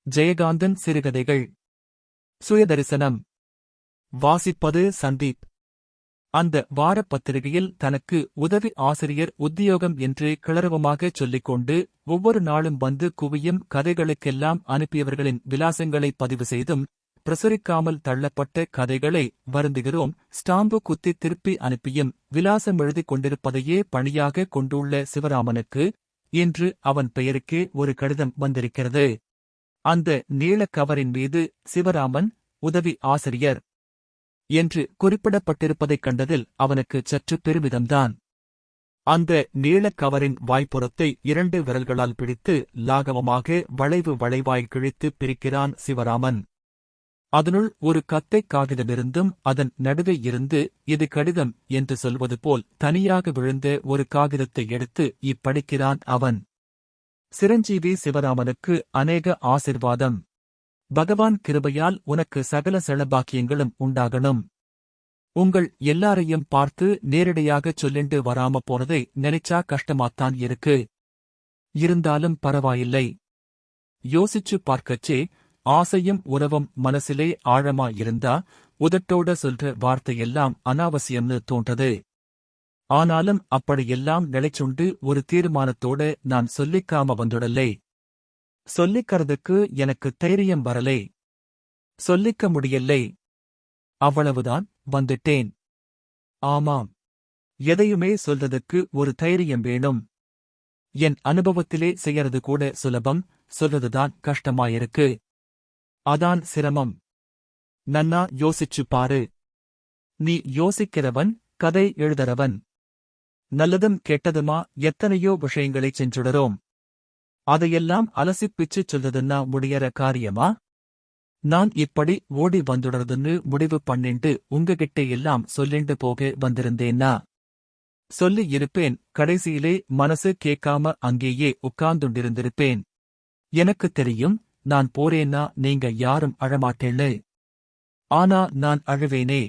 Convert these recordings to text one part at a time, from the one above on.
ஜெயகாந்தன் சிறுகதைகள். சுயதரிசனம். வாசிப்பது சந்தீப். அந்த வாரப் பத்திரிகையில் தனக்கு உதவி ஆசிரியர் உத்தியோகம் என்று கிளறுவமாகச் சொல்லிக்கொண்டு ஒவ்வொரு நாளும் வந்து குவியும் கதைகளுக்கெல்லாம் அனுப்பியவர்களின் விலாசங்களை பதிவு செய்தும், பிரசுரிக்காமல் தள்ளப்பட்ட கதைகளை வருந்துகிறோம் ஸ்டாம்பு குத்தி திருப்பி அனுப்பியும் விலாசம் எழுதிக் கொண்டிருப்பதையே பணியாக கொண்டுள்ள சிவராமனுக்கு இன்று அவன் பெயருக்கே ஒரு கடிதம் வந்திருக்கிறது. அந்த நீளக் கவரின் மீது சிவராமன், உதவி ஆசிரியர் என்று குறிப்பிடப்பட்டிருப்பதைக் கண்டதில் அவனுக்கு சற்று பெருமிதம்தான். அந்த நீளக் கவரின் வாய்ப்புறத்தை 2 விரல்களால் பிடித்து லாகவமாக வளைவு வளைவாய் கிழித்துப் பிரிக்கிறான் சிவராமன். அதனுள் ஒரு கத்தைக் காகிதமிருந்தும் அதன் நடுவே இருந்து இது கடிதம் என்று சொல்வது போல் தனியாக விழுந்த ஒரு காகிதத்தை எடுத்து இப்படிக்கிறான் அவன். சிரஞ்சீவி சிவராமனுக்கு அநேக ஆசிர்வாதம். பகவான் கிருபையால் உனக்கு சகல செளபாக்கியங்களும் உண்டாகணும். உங்கள் எல்லாரையும் பார்த்து நேரடியாகச் சொல்லிண்டு வராம போனதை நினைச்சா கஷ்டமாத்தான் இருக்கு. இருந்தாலும் பரவாயில்லை. யோசிச்சு பார்க்கச்சே ஆசையும் உறவும் மனசிலே ஆழமா இருந்தா உதட்டோட சொல்ற வார்த்தையெல்லாம் அனாவசியம்னு தோன்றது. ஆனாலும் அப்படியெல்லாம் நிலைச்சுண்டு ஒரு தீர்மானத்தோட நான் சொல்லிக்காம வந்துடலே. சொல்லிக்கறதுக்கு எனக்கு தைரியம் வரலே. சொல்லிக்க முடியலே. அவ்வளவுதான், வந்துட்டேன். ஆமாம், எதையுமே சொல்றதுக்கு ஒரு தைரியம் வேணும். என் அனுபவத்திலே செய்யறது கூட சுலபம், சொல்றதுதான் கஷ்டமாயிருக்கு. அதான் சிரமம். நன்னா யோசிச்சு பாரு. நீ யோசிக்கிறவன், கதை எழுதுறவன். நல்லதும் கெட்டதுமா எத்தனையோ விஷயங்களைச் செஞ்சுடறோம். அதையெல்லாம் அலசிப்பிச்சுச் சொல்றதுன்னா முடியற காரியமா? நான் இப்படி ஓடி வந்துடுறதுன்னு முடிவு பண்ணிண்டு உங்ககிட்ட எல்லாம் சொல்லிண்டு போக வந்திருந்தேன்னா சொல்லி இருப்பேன். கடைசியிலே மனசு கேட்காம அங்கேயே உட்கார்ந்துண்டிருந்திருப்பேன். எனக்கு தெரியும், நான் போறேன்னா நீங்க யாரும் அழமாட்டேன்னு. ஆனா நான் அழுவேனே.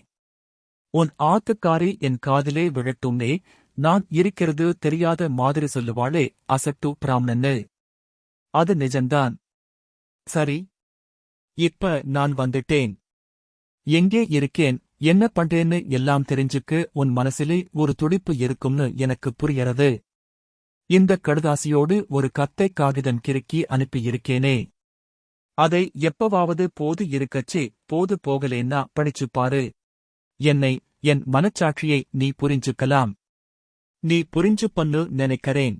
உன் ஆத்துக்காரி என் காதிலே விழட்டும்னே. நான் இருக்கிறது தெரியாத மாதிரி சொல்லுவாளே அசட்டு பிராமணன்னு. அது நிஜந்தான். சரி, இப்ப நான் வந்துட்டேன். எங்கே இருக்கேன், என்ன பண்றேன்னு எல்லாம் தெரிஞ்சுக்க உன் மனசிலே ஒரு துடிப்பு இருக்கும்னு எனக்கு புரியறது. இந்த கடுதாசியோடு ஒரு கத்தைக் காகிதம் கிறுக்கி அனுப்பியிருக்கேனே. அதை எப்பவாவது போது இருக்கச்சே போது போகலேன்னா படிச்சுப்பாரு. என்னை, என் மனச்சாட்சியை நீ புரிஞ்சுக்கலாம். நீ புரிஞ்சு பண்ணு நினைக்கிறேன்.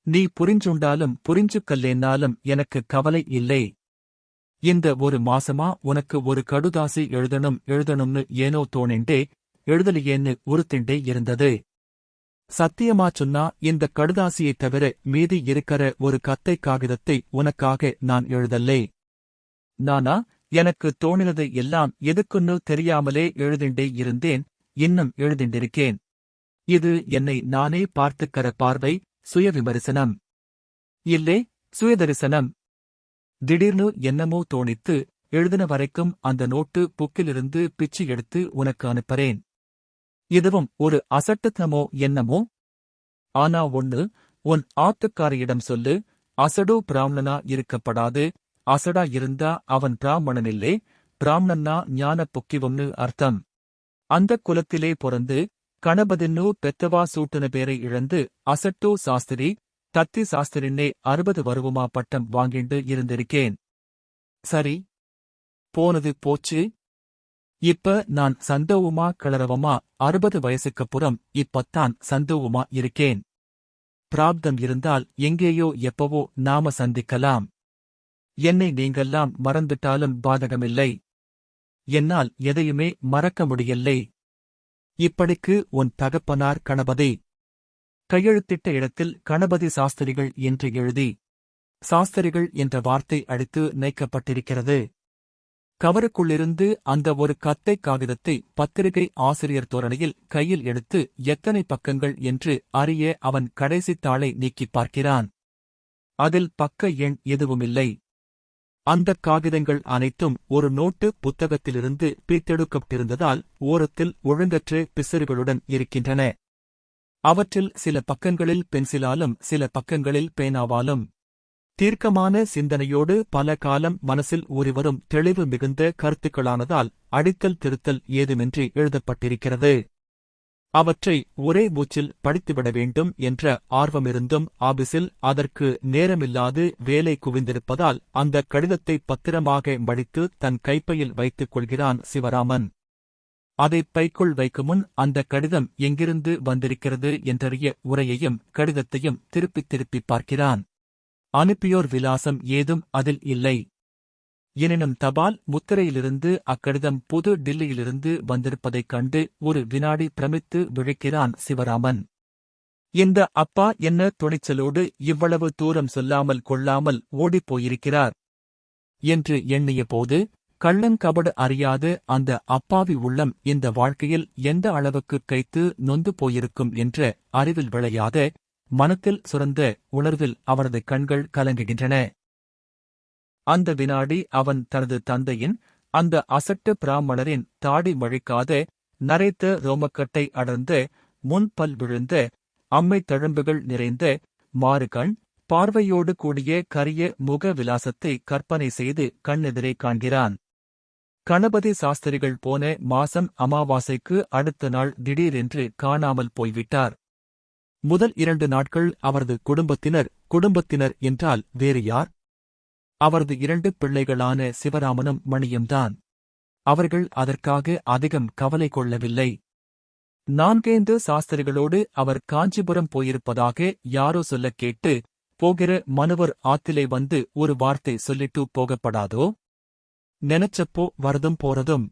நீ புரிஞ்சுண்டாலும் புரிஞ்சுக்கல்லேன்னாலும் எனக்கு கவலை இல்லை. இந்த ஒரு மாசமா உனக்கு ஒரு கடுதாசி எழுதணும்னு ஏனோ தோணிண்டே, எழுதலையேன்னு உறுத்திண்டே இருந்தது. சத்தியமா சொன்னா இந்த கடுதாசியைத் தவிர மீதி இருக்கிற ஒரு கத்தைக் காகிதத்தை உனக்காக நான் எழுதல்லே. நானா, எனக்கு தோணினது எல்லாம் எதுக்குன்னு தெரியாமலே எழுதிண்டே இருந்தேன். இன்னும் எழுதிண்டிருக்கேன். இது என்னை நானே பார்த்துக்கற பார்வை, சுயவிமரிசனம். இல்லே, சுயதரிசனம். திடீர்னு என்னமோ தோணித்து, எழுதின வரைக்கும் அந்த நோட்டு புக்கிலிருந்து பிச்சு எடுத்து உனக்கு அனுப்புறேன். இதுவும் ஒரு அசட்டுத்தனமோ என்னமோ? ஆனா ஒண்ணு, உன் ஆத்துக்காரியிடம் சொல்லு, அசடு பிராமணனா இருக்கப்படாது. அசடா இருந்தா அவன் பிராமணனில்லே. பிராமணன்னா ஞான பொக்கிவம்னு அர்த்தம். அந்தக் குலத்திலே பொறந்து கணபதின்னு பெத்தவா சூட்டுன பேரை இழந்து அசட்டு சாஸ்திரி, தத்தி சாஸ்திரின்னே 60 வருவமா பட்டம் வாங்கிண்டு இருந்திருக்கேன். சரி, போனது போச்சு. இப்ப நான் சந்தோவுமா கிளறவமா 60 வயசுக்கப்புறம் இப்பத்தான் சந்தோவுமா இருக்கேன். பிராப்தம் இருந்தால் எங்கேயோ எப்பவோ நாம சந்திக்கலாம். என்னை நீங்கெல்லாம் மறந்துட்டாலும் பாதகமில்லை. என்னால் எதையுமே மறக்க முடியல்லை. இப்படிக்கு உன் தகப்பனார் கணபதி. கையெழுத்திட்ட இடத்தில் கணபதி சாஸ்திரிகள் என்று எழுதி, சாஸ்திரிகள் என்ற வார்த்தை அடித்து நீக்கப்பட்டிருக்கிறது. கவருக்குள்ளிருந்து அந்த ஒரு கத்தைக் காகிதத்தை பத்திரிகை ஆசிரியர் தோரணையில் கையில் எடுத்து எத்தனை பக்கங்கள் என்று அறிய அவன் கடைசித் தாளை நீக்கிப் பார்க்கிறான். அதில் பக்க எண் எதுவுமில்லை. அந்தக் காகிதங்கள் அனைத்தும் ஒரு நோட்டு புத்தகத்திலிருந்து பிரித்தெடுக்கப்பட்டிருந்ததால் ஓரத்தில் ஒழுங்கற்ற பிசறுகளுடன் இருக்கின்றன. அவற்றில் சில பக்கங்களில் பென்சிலாலும் சில பக்கங்களில் பேனாவாலும் தீர்க்கமான சிந்தனையோடு பல காலம் மனசில் ஊறிவரும் தெளிவு மிகுந்த கருத்துக்களானதால் அடித்தல் திருத்தல் ஏதுமின்றி எழுதப்பட்டிருக்கிறது. அவற்றை ஒரே மூச்சில் படித்துவிட வேண்டும் என்ற ஆர்வமிருந்தும் ஆபீஸில் அதற்கு நேரமில்லாது வேலை குவிந்திருப்பதால் அந்த கடிதத்தை பத்திரமாக மடித்து தன் கைப்பையில் வைத்துக் கொள்கிறான் சிவராமன். அதைப் பைக்குள் வைக்குமுன் அந்த கடிதம் எங்கிருந்து வந்திருக்கிறது என்றறிய உரையையும் கடிதத்தையும் திருப்பித் திருப்பிப் பார்க்கிறான். அனுப்பியோர் விலாசம் ஏதும் அதில் இல்லை. எனினும் தபால் முத்திரையிலிருந்து அக்கடிதம் புது டில்லியிலிருந்து வந்திருப்பதைக் கண்டு ஒரு வினாடி பிரமித்து விழிக்கிறான் சிவராமன். இந்த அப்பா என்ன துணிச்சலோடு இவ்வளவு தூரம் சொல்லாமல் கொள்ளாமல் ஓடிப்போயிருக்கிறார் என்று எண்ணிய போது, கள்ளங்கபடு அறியாத அந்த அப்பாவி உள்ளம் இந்த வாழ்க்கையில் எந்த அளவுக்குக் கைத்து நொந்து போயிருக்கும் என்ற அறிவில் விளையாத, மனத்தில் சுரந்த உணர்வில் அவரது கண்கள் கலங்குகின்றன. அந்த வினாடி அவன் தனது தந்தையின், அந்த அசட்டு பிராமணரின் தாடி மழிக்காத, நரைத்த ரோமக்கட்டை அடர்ந்த, முன்பல் விழுந்த, அம்மை தழும்புகள் நிறைந்த, மாறுகண் பார்வையோடு கூடிய கரிய முக விலாசத்தை கற்பனை செய்து கண்ணெதிரே காண்கிறான். கணபதி சாஸ்திரிகள் போன மாசம் அமாவாசைக்கு அடுத்த நாள் திடீரென்று காணாமல் போய்விட்டார். முதல் 2 நாட்கள் அவரது குடும்பத்தினர் என்றால் வேறு யார்? அவரது 2 பிள்ளைகளான சிவராமனும் மணியும்தான். அவர்கள் அதற்காக அதிகம் கவலை கொள்ளவில்லை. 4 சாஸ்திரிகளோடு அவர் காஞ்சிபுரம் போயிருப்பதாக யாரோ சொல்லக் கேட்டு, போகிற மனுவர் ஆத்திலே வந்து ஒரு வார்த்தை சொல்லிட்டு போகப்படாதோ? நெனச்சப்போ வரதும் போறதும்.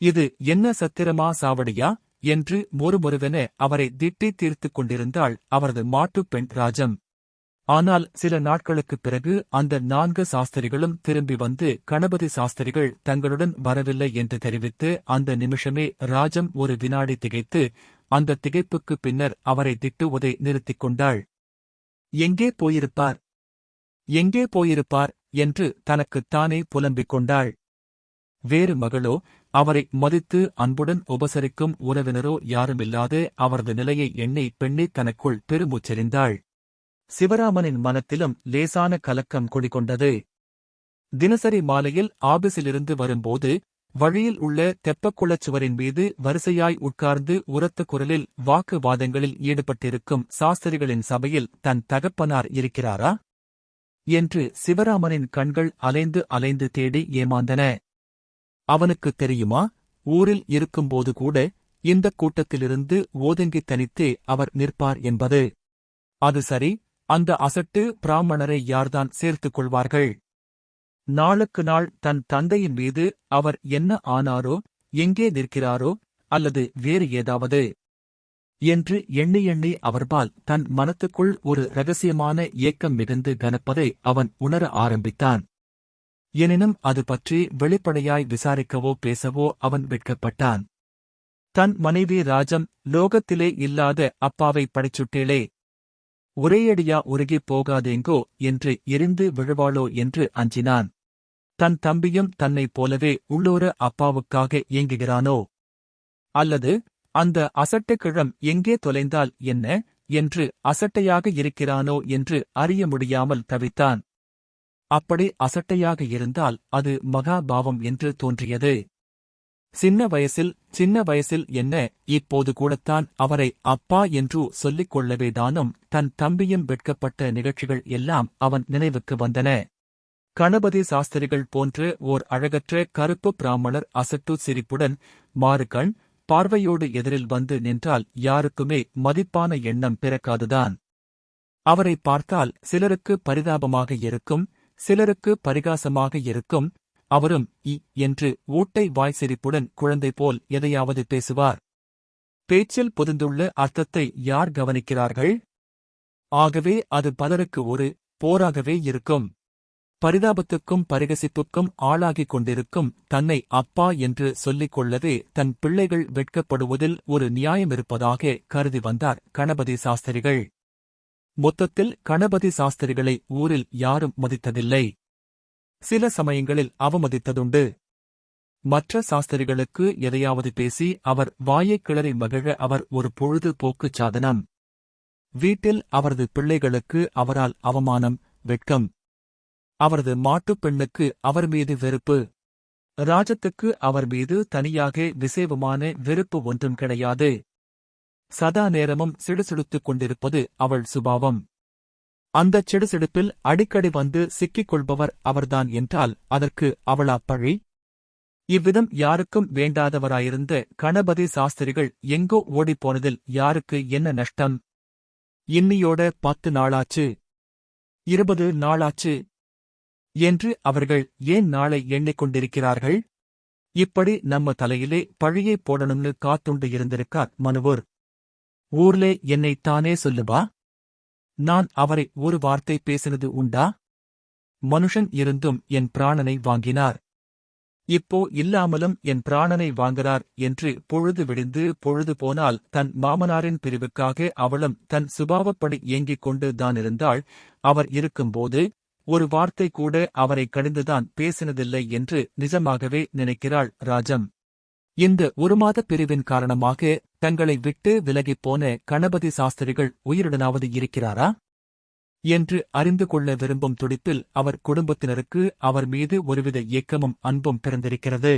இது என்ன சத்திரமா சாவடியா என்று மொறுமொறுவென அவரை திட்டி தீர்த்துக் கொண்டிருந்தாள் அவரது மாட்டுப் பெண் ராஜம். ஆனால் சில நாட்களுக்குப் பிறகு அந்த 4 சாஸ்திரிகளும் திரும்பி வந்து கணபதி சாஸ்திரிகள் தங்களுடன் வரவில்லை என்று தெரிவித்து அந்த நிமிஷமே ராஜம் ஒரு வினாடி திகைத்து, அந்த திகைப்புக்குப் பின்னர் அவரை திட்டுவதை நிறுத்திக் கொண்டாள். எங்கே போயிருப்பார் என்று தனக்குத்தானே புலம்பிக் கொண்டாள். வேறு மகளோ, அவரை மதித்து அன்புடன் உபசரிக்கும் உறவினரோ யாருமில்லாத அவரது நிலையை எண்ணி பெண்ணே தனக்குள் பெருமூச்செறிந்தாள். சிவராமனின் மனத்திலும் லேசான கலக்கம் குடிகொண்டது. தினசரி மாலையில் ஆபீஸிலிருந்து வரும்போது வழியில் உள்ள தெப்பக்குளச் சுவரின் மீது வரிசையாய் உட்கார்ந்து உரத்த குரலில் வாக்குவாதங்களில் ஈடுபட்டிருக்கும் சாஸ்திரிகளின் சபையில் தன் தகப்பனார் இருக்கிறாரா என்று சிவராமனின் கண்கள் அலைந்து தேடி ஏமாந்தன. அவனுக்குத் தெரியுமா, ஊரில் இருக்கும்போது கூட இந்தக் கூட்டத்திலிருந்து ஓதுங்கித் தனித்தே அவர் நிற்பார் என்பது. அது சரி, அந்த அசட்டு பிராமணரை யார்தான் சேர்த்துக் கொள்வார்கள்? நாளுக்கு நாள் தன் தந்தையின் மீது அவர் என்ன ஆனாரோ, எங்கே நிற்கிறாரோ, அல்லது வேறு ஏதாவது என்று எண்ணி எண்ணி அவர்பால் தன் மனத்துக்குள் ஒரு இரகசியமான ஏக்கம் மிகுந்து கனப்பதை அவன் உணர ஆரம்பித்தான். எனினும் அது பற்றி வெளிப்படையாய் விசாரிக்கவோ பேசவோ அவன் வெட்கப்பட்டான். தன் மனைவி ராஜம் லோகத்திலே இல்லாத அப்பாவை படைச்சுட்டேளே, ஒரேயடியா உருகிப் போகாதேங்கோ என்று எரிந்து விழுவாளோ என்று அஞ்சினான். தன் தம்பியும் தன்னைப் போலவே உள்ளூர அப்பாவுக்காக ஏங்குகிறானோ? அல்லது அந்த அசட்டுக்கிழம் எங்கே தொலைந்தால் என்ன என்று அசட்டையாக இருக்கிறானோ என்று அறிய முடியாமல் தவித்தான். அப்படி அசட்டையாக இருந்தால் அது மகாபாவம் என்று தோன்றியது. சின்ன வயசில் என்ன, இப்போது கூடத்தான் அவரை அப்பா என்று சொல்லிக் கொள்ளவேதானும் தன் தம்பியும் வெட்கப்பட்ட நிகழ்ச்சிகள் எல்லாம் அவன் நினைவுக்கு வந்தன. கணபதி சாஸ்திரிகள் போன்ற ஓர் அழகற்ற கருப்பு பிராமணர் அசட்டு சிரிப்புடன் மாறுகண் பார்வையோடு எதிரில் வந்து நின்றால் யாருக்குமே மதிப்பான எண்ணம் பிறக்காதுதான். அவரை பார்த்தால் சிலருக்கு பரிதாபமாக இருக்கும், சிலருக்கு பரிகாசமாக இருக்கும். அவரும் என்று ஊட்டை வாய் சிரிப்புடன் குழந்தை போல் எதையாவது பேசுவார். பேச்சில் பொதிந்துள்ள அர்த்தத்தை யார் கவனிக்கிறார்கள்? ஆகவே அது பலருக்கு ஒரு போராகவே இருக்கும். பரிதாபத்துக்கும் பரிகசிப்புக்கும் ஆளாகிக் கொண்டிருக்கும் தன்னை அப்பா என்று சொல்லிக் கொள்ளவே தன் பிள்ளைகள் வெட்கப்படுவதில் ஒரு நியாயமிருப்பதாக கருதி வந்தார் கணபதி சாஸ்திரிகள். மொத்தத்தில் கணபதி சாஸ்திரிகளை ஊரில் யாரும் மதித்ததில்லை. சில சமயங்களில் அவமதித்ததுண்டு. மற்ற சாஸ்திரிகளுக்கு எதையாவது பேசி அவர் வாயைக் கிளறி மகிழ அவர் ஒரு பொழுது போக்குச் சாதனம். வீட்டில் அவரது பிள்ளைகளுக்கு அவரால் அவமானம், வெட்கம். அவரது மாட்டுப் பெண்ணுக்கு அவர் மீது வெறுப்பு. ராஜத்துக்கு அவர் மீது தனியாக விசேவமான வெறுப்பு ஒன்றும் கிடையாது. சதா நேரமும் சிடுசிடுத்துக் கொண்டிருப்பது அவள் சுபாவம். அந்தச் சிடுசிடுப்பில் அடிக்கடி வந்து சிக்கிக் கொள்பவர் அவர்தான் என்றால் அதற்கு அவளா பழி? இவ்விதம் யாருக்கும் வேண்டாதவராயிருந்த கணபதி சாஸ்திரிகள் எங்கோ ஓடிப்போனதில் யாருக்கு என்ன நஷ்டம்? இன்னியோட 10 நாளாச்சு, 20 நாளாச்சு என்று அவர்கள் ஏன் நாளை எண்ணிக்கொண்டிருக்கிறார்கள்? இப்படி நம்ம தலையிலே பழியை போடணும்னு காத்துண்டு இருந்திருக்கார் மனுவூர். ஊர்லே என்னைத் தானே சொல்லுவா? நான் அவரை ஒரு வார்த்தை பேசினது உண்டா? மனுஷன் இருந்தும் என் பிராணனை வாங்கினார். இப்போ இல்லாமலும் என் பிராணனை வாங்குறார் என்று பொழுது விடிந்து பொழுது போனால் தன் மாமனாரின் பிரிவுக்காக அவளும் தன் சுபாவப்படி ஏங்கிக் கொண்டு தானிருந்தாள். அவர் இருக்கும்போது ஒரு வார்த்தை கூட அவரை கடிந்துதான் பேசினதில்லை என்று நிஜமாகவே நினைக்கிறாள் ராஜம். இந்த ஒரு மாத பிரிவின் காரணமாக தங்களை விட்டு விலகிப் போன கணபதி சாஸ்திரிகள் உயிருடனாவது இருக்கிறாரா என்று அறிந்து கொள்ள விரும்பும் துடிப்பில் அவர் குடும்பத்தினருக்கு அவர் மீது ஒருவித ஏக்கமும் அன்பும் பிறந்திருக்கிறது.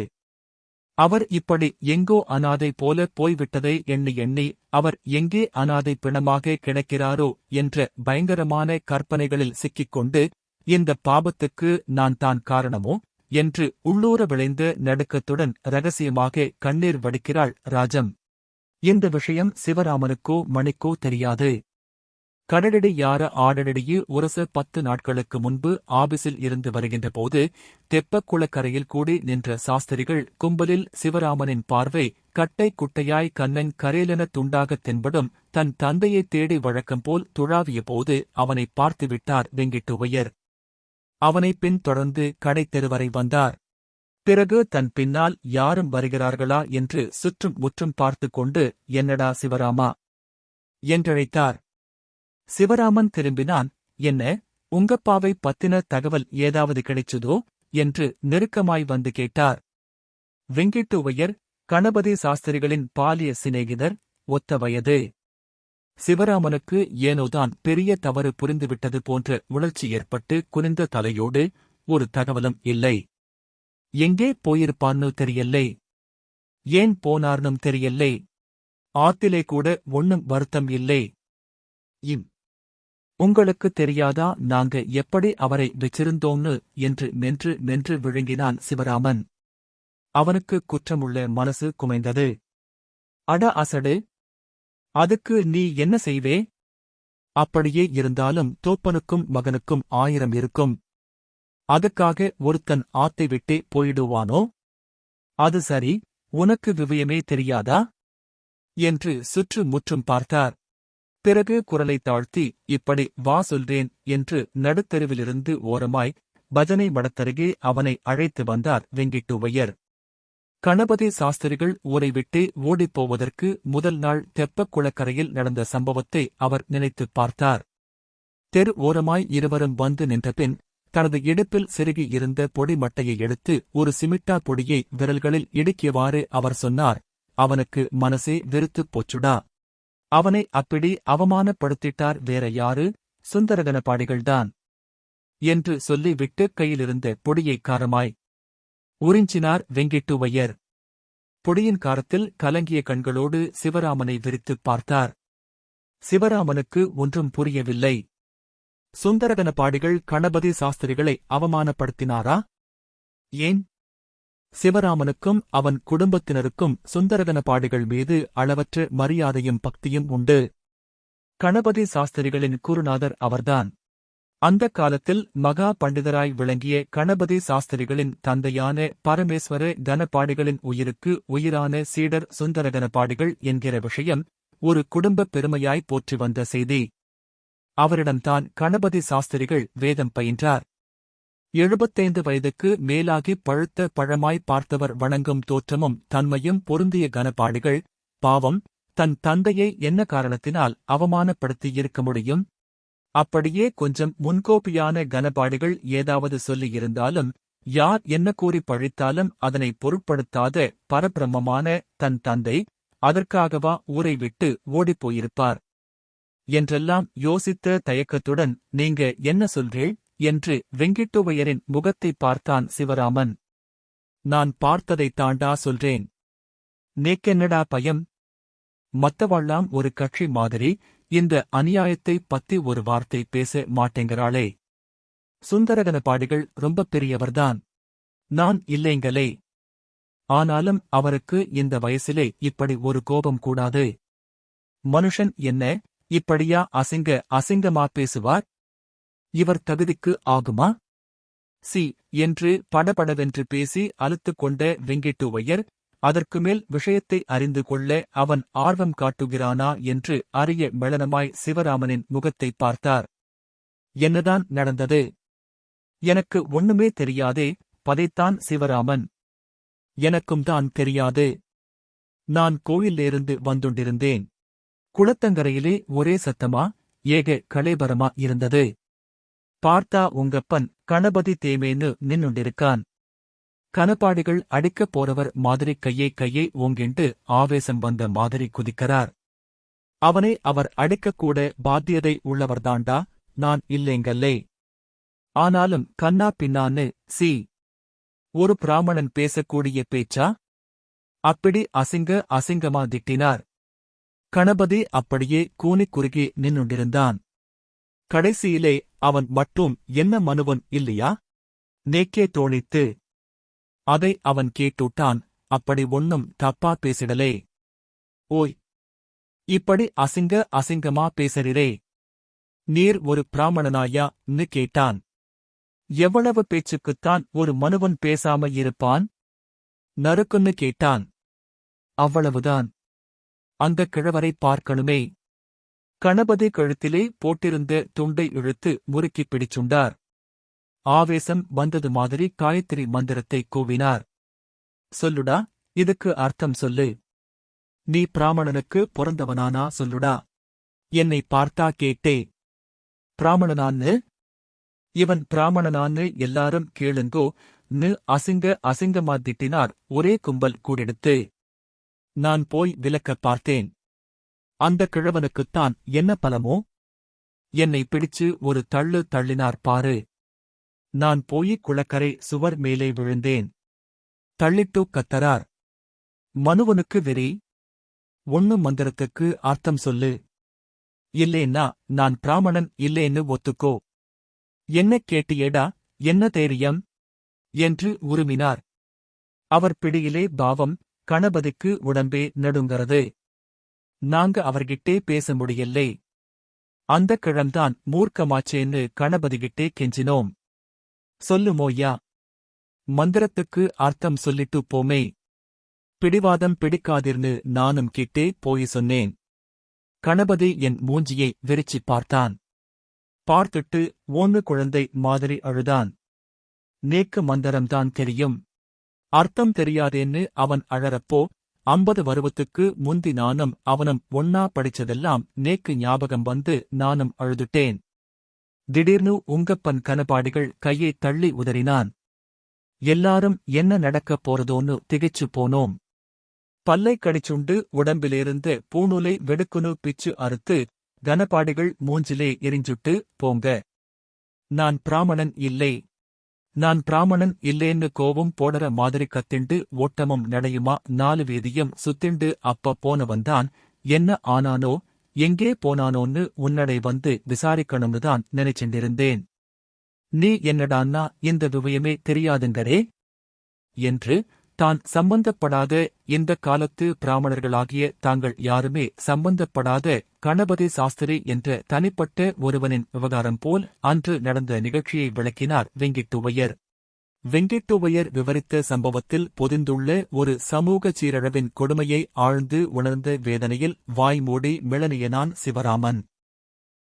அவர் இப்படி எங்கோ அனாதை போல போய்விட்டதை எண்ணி எண்ணி அவர் எங்கே அனாதை பிணமாக கிடக்கிறாரோ என்ற பயங்கரமான கற்பனைகளில் சிக்கிக்கொண்டு இந்த பாபத்துக்கு நான் தான் காரணமோ என்று உள்ளூர விளைந்த நடுக்கத்துடன் ரகசியமாக கண்ணீர் வடிக்கிறாள் ராஜம். இந்த விஷயம் சிவராமனுக்கோ மணிக்கோ தெரியாது. கடலடி யார ஆடடியே உரச 10 நாட்களுக்கு முன்பு ஆபீஸில் இருந்து வருகின்ற போது தெப்பக்குளக்கரையில் கூடி நின்ற சாஸ்திரிகள் கும்பலில் சிவராமனின் பார்வை கட்டை குட்டையாய் கண்ணன் கரேலென துண்டாகத் தென்படும் தன் தந்தையைத் தேடி வழக்கம்போல் துழாவிய போது அவனை பார்த்துவிட்டார் வெங்கிட்டுவையர். அவனை பின் தொடர்ந்து கடைத்தெருவரை வந்தார். பிறகு தன் பின்னால் யாரும் வருகிறார்களா என்று சுற்றும் முற்றும் பார்த்துக் கொண்டு என்னடா சிவராமா என்றழைத்தார். சிவராமன் திரும்பினான். என்ன, உங்கப்பாவை பத்தின தகவல் ஏதாவது கிடைச்சுதோ என்று நெருக்கமாய் வந்து கேட்டார். வெங்கிட்டுவையர் கணபதி சாஸ்திரிகளின் பாலிய சிநேகிதர், ஒத்த வயது. சிவராமனுக்கு ஏனோதான் பெரிய தவறு புரிந்துவிட்டது போன்ற உணர்ச்சி ஏற்பட்டு குனிந்த தலையோடு, ஒரு தகவலும் இல்லை. எங்கே போயிருப்பான்னு தெரியல்லை, ஏன் போனார்னும் தெரியல்லை, ஆத்திலே கூட ஒண்ணும் வருத்தம் இல்லை. உங்களுக்கு தெரியாதா நாங்க எப்படி அவரை வச்சிருந்தோம்னு என்று மென்று மென்று விழுங்கினான் சிவராமன். அவனுக்கு குற்றமுள்ள மனசு குமைந்தது. அட அசடு, அதுக்கு நீ என்ன செய்வே? அப்படியே இருந்தாலும் தோப்பனுக்கும் மகனுக்கும் 1000 இருக்கும். அதுக்காக ஒருத்தன் ஆத்தை விட்டே போயிடுவானோ? அது சரி, உனக்கு விவயமே தெரியாதா என்று சுற்று முற்றும் பார்த்தார். பிறகு குரலை தாழ்த்தி, இப்படி வா சொல்றேன் என்று நடுத்தெருவிலிருந்து ஓரமாய் பஜனை மடத்தருகே அவனை அழைத்து வந்தார் வெங்கிட்டுவையர். கணபதி சாஸ்திரிகள் ஊரை விட்டு ஓடிப்போவதற்கு முதல் நாள் தெப்பக்குளக்கரையில் நடந்த சம்பவத்தை அவர் நினைத்துப் பார்த்தார். தெரு ஓரமாய் இருவரும் வந்து நின்றபின் தனது இடுப்பில் செருகி இருந்த பொடி மட்டையை எடுத்து ஒரு சிமிட்டா பொடியை விரல்களில் இடுக்கியவாறு அவர் சொன்னார், அவனுக்கு மனசே வெறுத்துப் போச்சுடா. அவனை அப்படி அவமானப்படுத்திட்டார் வேற யாரு? சுந்தரகனபாடிகள்தான் என்று சொல்லிவிட்டு கையிலிருந்த பொடியை காரமாய் உறிஞ்சினார் வெங்கிட்டுவையர். பொடியின் காரத்தில் கலங்கிய கண்களோடு சிவராமனை விரித்துப் பார்த்தார். சிவராமனுக்கு ஒன்றும் புரியவில்லை. சுந்தரகனபாடிகள் கணபதி சாஸ்திரிகளை அவமானப்படுத்தினாரா? ஏன்? சிவராமனுக்கும் அவன் குடும்பத்தினருக்கும் சுந்தரகனபாடிகள் மீது அளவற்ற மரியாதையும் பக்தியும் உண்டு. கணபதி சாஸ்திரிகளின் குருநாதர் அவர்தான். அந்தக் காலத்தில் மகா பண்டிதராய் விளங்கிய கணபதி சாஸ்திரிகளின் தந்தையான பரமேஸ்வர கனபாடிகளின் உயிருக்கு உயிரான சீடர் சுந்தரகனபாடிகள் என்கிற விஷயம் ஒரு குடும்பப் பெருமையாய் போற்றி வந்த செய்தி. அவரிடம்தான் கணபதி சாஸ்திரிகள் வேதம் பயின்றார். 75 வயதுக்கு மேலாகி பழுத்த பழமாய் பார்த்தவர் வணங்கும் தோற்றமும் தன்மையும் பொருந்திய கனபாடிகள், பாவம், தன் தந்தையை என்ன காரணத்தினால் அவமானப்படுத்தியிருக்க முடியும்? அப்படியே கொஞ்சம் முன்கோபியான கனபாடிகள் ஏதாவது சொல்லியிருந்தாலும், யார் என்ன கூறி பழித்தாலும் அதனை பொருட்படுத்தாத பரபிரம்மமான தன் தந்தை அதற்காகவா ஊரை விட்டு ஓடிப்போயிருப்பார்? என்றெல்லாம் யோசித்த தயக்கத்துடன் நீங்க என்ன சொல்றீள் என்று வெங்கிட்டுவையரின் முகத்தை பார்த்தான் சிவராமன். நான் பார்த்ததைத் தாண்டா சொல்றேன். நேக்கென்னடா பயம்? மத்தவாள்லாம் ஒரு கட்சி மாதிரி இந்த அநியாயத்தை பத்தி ஒரு வார்த்தை பேச மாட்டேங்கிறாளே. சுந்தரகனபாடிகள் ரொம்ப பெரியவர்தான். நான் இல்லைங்களே. ஆனாலும் அவருக்கு இந்த வயசிலே இப்படி ஒரு கோபம் கூடாது. மனுஷன் என்ன இப்படியா அசிங்கமா பேசுவார்? இவர் தகுதிக்கு ஆகுமா? சி என்று படபடவென்று பேசி அலுத்துக் கொண்ட வெங்கிட்டுவையர் அதற்குமேல் விஷயத்தை அறிந்து கொள்ள அவன் ஆர்வம் காட்டுகிறானா என்று அறிய மெளனமாய் சிவராமனின் முகத்தைப் பார்த்தார். என்னதான் நடந்தது? எனக்கு ஒண்ணுமே தெரியாதே பதைத்தான் சிவராமன். எனக்கும் தான் தெரியாது. நான் கோயிலேருந்து வந்துண்டிருந்தேன். குளத்தங்கரையிலே ஒரே சத்தமா ஏக கலேபரமா இருந்தது. பார்த்தா உங்கப்பன் கணபதி தேமேன்னு நின்னுண்டிருக்கான். கனபாடிகள் அடிக்கப் போறவர் மாதிரி கையை ஓங்கிண்டு ஆவேசம் வந்த மாதிரி குதிக்கிறார். அவனை அவர் அடிக்கக்கூட பாத்தியதை உள்ளவர்தாண்டா. நான் இல்லேங்கல்லே. ஆனாலும் கண்ணா பின்னான்னு சி ஒரு பிராமணன் பேசக்கூடிய பேச்சா? அப்படி அசிங்கமா திட்டினார். கணபதி அப்படியே கூனிக் குறுகி நின்னுண்டிருந்தான். கடைசியிலே அவன் மட்டும் என்ன மனுவன் இல்லையா? நேக்கே தோணித்து. அதை அவன் கேட்டுட்டான். அப்படி ஒண்ணும் தப்பா பேசிடலே. ஓய், இப்படி அசிங்கமா பேசறிரே. நீர் ஒரு பிராமணனாயா?ன்னு கேட்டான். எவ்வளவு பேச்சுக்குத்தான் ஒரு மனுவன் பேசாம இருப்பான்? நறுக்குன்னு கேட்டான். அவ்வளவுதான். அந்தக் கிழவரை பார்க்கணுமே. கணபதி கழுத்திலே போட்டிருந்த துண்டை இழுத்து முறுக்கிப் பிடிச்சுண்டார். ஆவேசம் வந்தது மாதிரி காயத்ரி மந்திரத்தை கூவினார். சொல்லுடா, இதுக்கு அர்த்தம் சொல்லு. நீ பிராமணனுக்கு பிறந்தவனானா சொல்லுடா. என்னை பார்த்தா கேட்டே. பிராமணனான்னு? இவன் பிராமணனான்னு எல்லாரும் கேளுங்கோ ன்னு அசிங்கமா திட்டினார் ஒரே கும்பல் கூடெடுத்து. நான் போய் விலக்கப் பார்த்தேன். அந்த கிழவனுக்குத்தான் என்ன பலமோ? என்னை பிடிச்சு ஒரு தள்ளு தள்ளினார் பாரு. நான் போய் குளக்கரை சுவர் மேலே விழுந்தேன். தள்ளிட்டு கத்தரார். மனுவனுக்கு வெறி. ஒண்ணு மந்திரத்துக்கு அர்த்தம் சொல்லு. இல்லேன்னா நான் பிராமணன் இல்லேன்னு ஒத்துக்கோ. என்ன கேட்டியேடா, என்ன தைரியம்? என்று உருமினார். அவர் பிடியிலே பாவம். கணபதிக்கு உடம்பே நடுங்கிறது. நாங்க அவர்கிட்டே பேச முடியல்லே. அந்தக் கிழம்தான் மூர்க்கமாச்சேன்னு கணபதிகிட்டே கெஞ்சினோம். சொல்லுமோய்யா. மந்திரத்துக்கு அர்த்தம் சொல்லிட்டு போமே. பிடிவாதம் பிடிக்காதிர்னு நானும் கிட்டே போய் சொன்னேன். கணபதி என் மூஞ்சியை விரிச்சிப் பார்த்தான். பார்த்துட்டு ஓன்னு குழந்தை மாதிரி அழுதான். நேக்கு மந்திரம்தான் தெரியும். அர்த்தம் தெரியாதேன்னு அவன் அழறப்போ 50 வருவத்துக்கு முந்தி நானும் அவனும் ஒன்னா படிச்சதெல்லாம் நேக்கு ஞாபகம் வந்து நானும் அழுதுட்டேன். திடீர்னு உங்கப்பன் கனபாடிகள் கையை தள்ளி உதறினான். எல்லாரும் என்ன நடக்கப் போறதோன்னு திகைச்சு போனோம். பல்லை கடிச்சுண்டு உடம்பிலிருந்த பூணூலை வெடுக்குனு பிச்சு அறுத்து கனபாடிகள் மூஞ்சிலே எரிஞ்சுட்டு போங்க. நான் பிராமணன் இல்லை. நான் பிராமணன் இல்லேன்னு கோவம் போடற மாதிரி கத்திண்டு ஓட்டமும் நடையுமா 4 வீதியும் சுத்திண்டு அப்ப போனவன்தான் என்ன ஆனானோ எங்கே போனானோன்னு உன்னடை வந்து விசாரிக்கணும்னுதான் நினைச்சிண்டிருந்தேன். நீ என்னடான்னா இந்த விவயமே தெரியாதுங்கரே? என்று தான் சம்பந்தப்படாத இந்த காலத்து பிராமணர்களாகிய தாங்கள் யாருமே சம்பந்தப்படாத கணபதி சாஸ்திரி என்ற தனிப்பட்ட ஒருவனின் விவகாரம் போல் அன்று நடந்த நிகழ்ச்சியை விளக்கினார் வெங்கிட்டுவையர். வெங்கிட்டுவையர் விவரித்த சம்பவத்தில் பொதிந்துள்ள ஒரு சமூக சீரழிவின் கொடுமையை ஆழ்ந்து உணர்ந்த வேதனையில் வாய்மூடி மிளனியனான் சிவராமன்.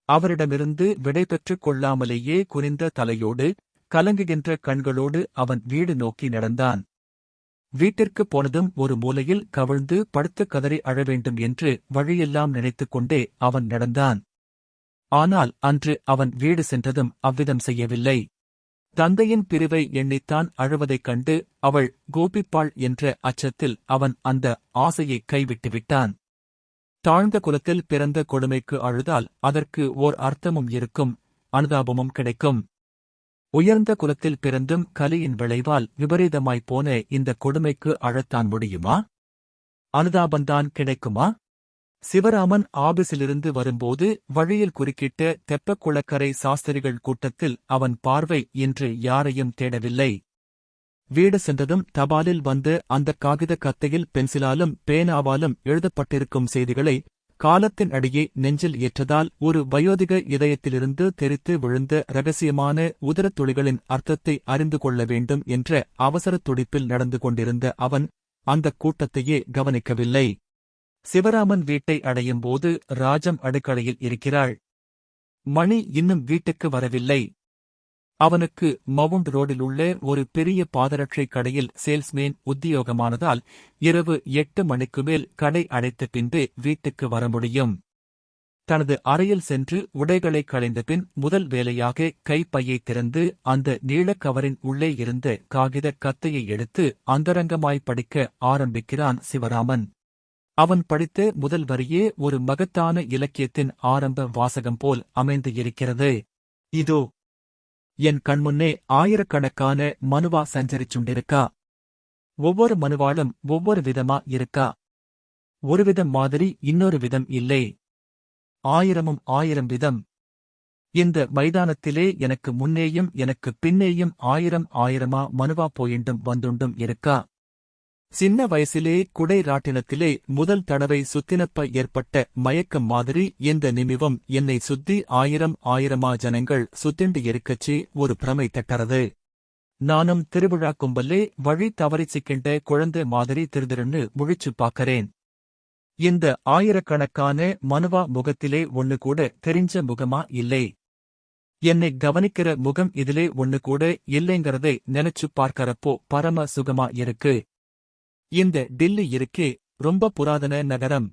அவரிடமிருந்து விடைபெற்றுக் கொள்ளாமலேயே குனிந்த தலையோடு கலங்குகின்ற கண்களோடு அவன் வீடு நோக்கி நடந்தான். வீட்டிற்குப் போனதும் ஒரு மூலையில் கவிழ்ந்து படுத்துக் கதறி அழவேண்டும் என்று வழியெல்லாம் நினைத்துக் கொண்டே அவன் நடந்தான். ஆனால் அன்று அவன் வீடு சென்றதும் அவ்விதம் செய்யவில்லை. தந்தையின் பிரிவை எண்ணித்தான் அழுவதைக் கண்டு அவள் கோபிப்பாள் என்ற அச்சத்தில் அவன் அந்த ஆசையை கைவிட்டுவிட்டான். தாழ்ந்த குலத்தில் பிறந்த கொடுமைக்கு அழுதால் அதற்கு ஓர் அர்த்தமும் இருக்கும், அனுதாபமும் கிடைக்கும். உயர்ந்த குலத்தில் பிறந்தும் கலியின் விளைவால் விபரீதமாய்ப் போன இந்த கொடுமைக்கு அழத்தான் முடியுமா? அனுதாபந்தான் கிடைக்குமா? சிவராமன் ஆபீஸிலிருந்து வரும்போது வழியில் குறுக்கிட்ட தெப்பக்குளக்கரை சாஸ்திரிகள் கூட்டத்தில் அவன் பார்வை இன்று யாரையும் தேடவில்லை. வீடு சென்றதும் தபாலில் வந்து அந்த காகித கத்தையில் பென்சிலாலும் பேனாவாலும் எழுதப்பட்டிருக்கும் செய்திகளை காலத்தின் அடியே நெஞ்சில் ஏற்றதால் ஒரு வயோதிக இதயத்திலிருந்து தெரித்து விழுந்த இரகசியமான உதரத் துளிகளின் அர்த்தத்தை அறிந்து கொள்ள வேண்டும் என்ற அவசரத் துடிப்பில் நடந்து கொண்டிருந்த அவன் அந்தக் கூட்டத்தையே கவனிக்கவில்லை. சிவராமன் வீட்டை அடையும்போது ராஜம் அடுக்களையில் இருக்கிறாள். மணி இன்னும் வீட்டுக்கு வரவில்லை. அவனுக்கு மவுண்ட் ரோடில் உள்ள ஒரு பெரிய பாதரட்சை கடையில் சேல்ஸ்மேன் உத்தியோகமானதால் இரவு 8 மணிக்கு மேல் கடை அடைத்த பின்பே வீட்டுக்கு வர முடியும். தனது அறையில் சென்று உடைகளை களைந்தபின் முதல் வேலையாக கைப்பையை திறந்து அந்த நீளக் கவரின் உள்ளே இருந்த காகித கத்தையை எடுத்து அந்தரங்கமாய் படிக்க ஆரம்பிக்கிறான் சிவராமன். அவன் படித்த முதல் வரியே ஒரு மகத்தான இலக்கியத்தின் ஆரம்ப வாசகம் போல் அமைந்து இருக்கிறது. இதோ என் கண்முன்னே ஆயிரக்கணக்கான மனுவா சஞ்சரிச்சுண்டிருக்கா. ஒவ்வொரு மனுவாளும் ஒவ்வொரு விதமா இருக்கா. ஒரு விதம் மாதிரி இன்னொரு விதம் இல்லை. 1000ம் 1000 விதம். இந்த மைதானத்திலே எனக்கு முன்னேயும் எனக்கு பின்னேயும் 1000 மனுவா போயிண்டும் வந்துண்டும் இருக்கா. சின்ன வயசிலே குடை ராட்டினத்திலே முதல் தடவை சுத்தினப்ப ஏற்பட்ட மயக்கம் மாதிரி இந்த நிமிவம் என்னை சுத்தி 1000 ஜனங்கள் சுத்திண்டு இருக்கச்சி ஒரு பிரமை தட்டறது. நானும் திருவிழா கும்பலே வழி தவறி சிக்கின்ற குழந்தை மாதிரி திருதிருன்னு முழிச்சு பாக்கறேன். இந்த ஆயிரக்கணக்கான மனுவா முகத்திலே ஒண்ணு கூட தெரிஞ்ச முகமா இல்லை. என்னை கவனிக்கிற முகம் இதிலே ஒண்ணு கூட இல்லைங்கிறதை நினைச்சு பார்க்கறப்போ பரம சுகமா இருக்கு. இந்த டில்லி இருக்கே ரொம்ப புராதன நகரம்.